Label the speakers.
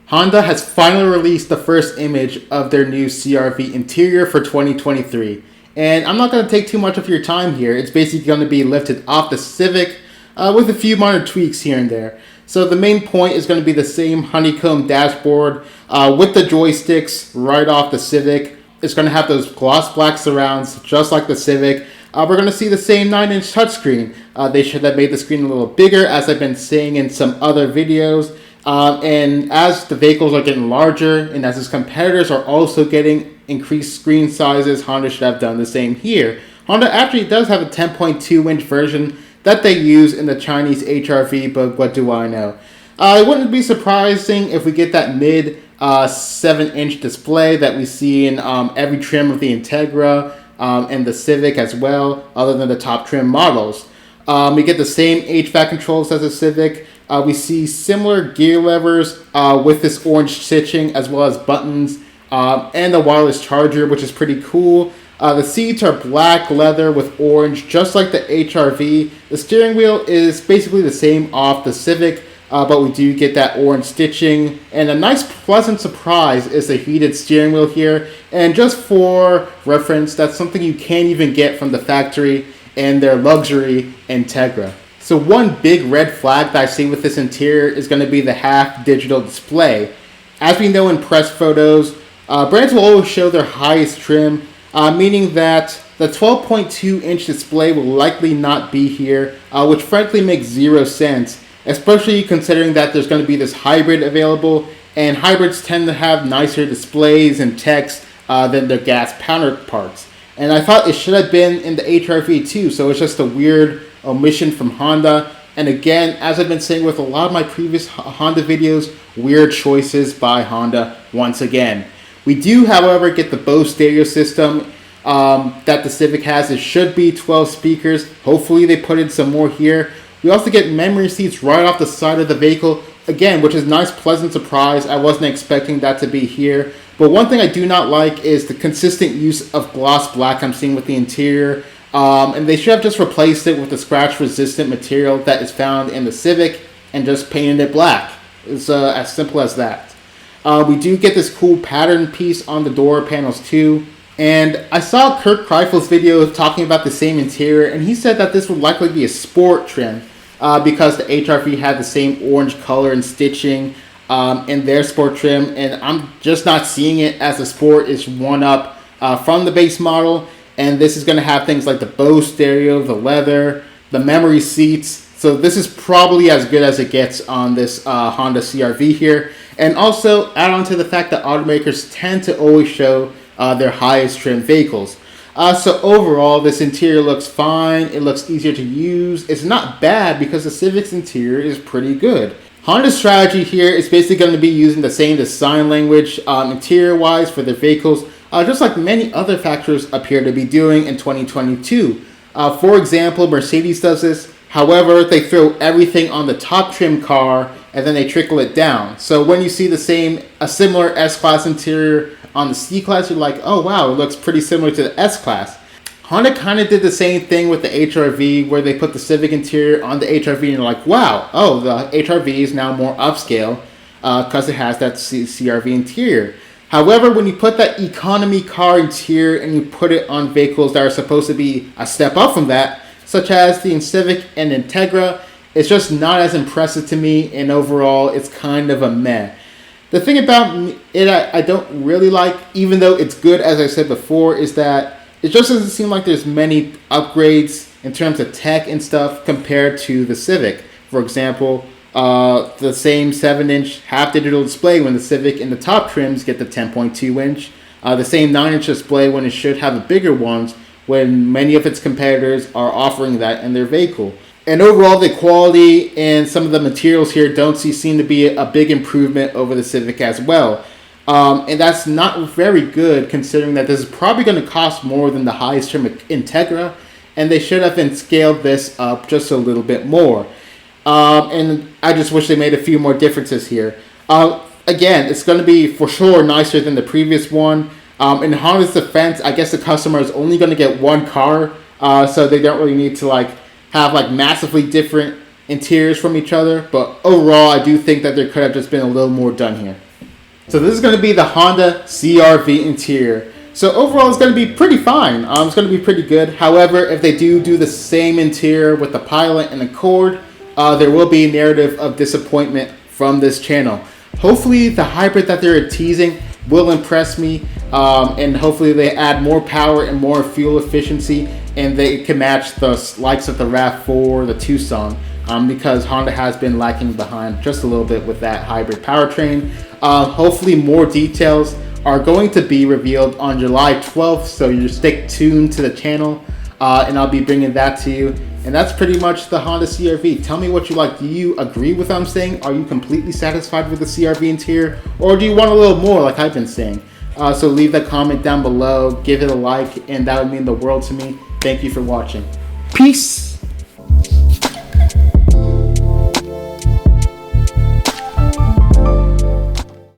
Speaker 1: Honda has finally released the first image of their new CR-V interior for 2023. And I'm not going to take too much of your time here. It's basically going to be lifted off the Civic with a few minor tweaks here and there. So the main point is going to be the same honeycomb dashboard with the joysticks right off the Civic. It's going to have those gloss black surrounds just like the Civic. We're going to see the same 9-inch touchscreen. They should have made the screen a little bigger, as I've been saying in some other videos. And as the vehicles are getting larger and as its competitors are also getting increased screen sizes, Honda should have done the same here. Honda actually does have a 10.2-inch version that they use in the Chinese HR-V, but what do I know? It wouldn't be surprising if we get that mid 7-inch display that we see in every trim of the Integra and the Civic as well, other than the top trim models. We get the same HVAC controls as the Civic. We see similar gear levers with this orange stitching, as well as buttons and a wireless charger, which is pretty cool. The seats are black leather with orange, just like the HR-V. The steering wheel is basically the same off the Civic, but we do get that orange stitching. And a nice pleasant surprise is the heated steering wheel here. And just for reference, that's something you can't even get from the factory in their luxury Integra. So one big red flag that I see with this interior is going to be the half digital display. As we know in press photos, brands will always show their highest trim, meaning that the 12.2-inch display will likely not be here, which frankly makes zero sense, especially considering that there's going to be this hybrid available, and hybrids tend to have nicer displays and text than their gas counterparts. And I thought it should have been in the HR-V too, so it's just a weird omission from Honda. And again, as I've been saying with a lot of my previous Honda videos, weird choices by Honda once again. We do, however, get the Bose stereo system that the Civic has. It should be 12 speakers. Hopefully they put in some more here. We also get memory seats right off the side of the vehicle, again, which is a nice, pleasant surprise. I wasn't expecting that to be here. But one thing I do not like is the consistent use of gloss black I'm seeing with the interior. And they should have just replaced it with the scratch-resistant material that is found in the Civic and just painted it black. It's as simple as that. We do get this cool pattern piece on the door panels too. And I saw Kurt Kreifel's video talking about the same interior, and he said that this would likely be a sport trim because the HR-V had the same orange color and stitching in their sport trim, and I'm just not seeing it as a sport. It's one up from the base model. And this is going to have things like the Bose stereo, the leather, the memory seats. So this is probably as good as it gets on this Honda CR-V here. And also add on to the fact that automakers tend to always show their highest trim vehicles. So overall, this interior looks fine. It looks easier to use. It's not bad because the Civic's interior is pretty good. Honda's strategy here is basically going to be using the same design language interior-wise for their vehicles, just like many other factories appear to be doing in 2022. For example, Mercedes does this. However, they throw everything on the top trim car and then they trickle it down. So when you see a similar S-Class interior on the C-Class, you're like, oh wow, it looks pretty similar to the S-Class. Honda kind of did the same thing with the HR-V, where they put the Civic interior on the HR-V and you're like, wow, oh, the HR-V is now more upscale because it has that CR-V interior. However, when you put that economy car interior and you put it on vehicles that are supposed to be a step up from that, such as the Civic and Integra, it's just not as impressive to me, and overall, it's kind of a meh. The thing about it I don't really like, even though it's good, as I said before, is that it just doesn't seem like there's many upgrades in terms of tech and stuff compared to the Civic. For example, the same 7-inch half-digital display when the Civic in the top trims get the 10.2-inch. The same 9-inch display when it should have the bigger ones when many of its competitors are offering that in their vehicle. And overall, the quality and some of the materials here seem to be a big improvement over the Civic as well. And that's not very good considering that this is probably going to cost more than the highest trim Integra, and they should have been scaled this up just a little bit more. And I just wish they made a few more differences here. Again, it's going to be for sure nicer than the previous one. In Honda's defense, I guess the customer is only going to get one car, so they don't really need to have massively different interiors from each other. But overall, I do think that there could have just been a little more done here. So this is going to be the Honda CR-V interior. So overall, it's going to be pretty fine. It's going to be pretty good. However, if they do the same interior with the Pilot and Accord, there will be a narrative of disappointment from this channel. Hopefully, the hybrid that they're teasing will impress me, and hopefully they add more power and more fuel efficiency, and they can match the likes of the RAV4, the Tucson, because Honda has been lacking behind just a little bit with that hybrid powertrain. Hopefully more details are going to be revealed on July 12th, so you stick tuned to the channel, and I'll be bringing that to you. And that's pretty much the Honda CR-V. Tell me what you like. Do you agree with what I'm saying? Are you completely satisfied with the CR-V interior? Or do you want a little more like I've been saying? So leave that comment down below. Give it a like, and that would mean the world to me. Thank you for watching. Peace!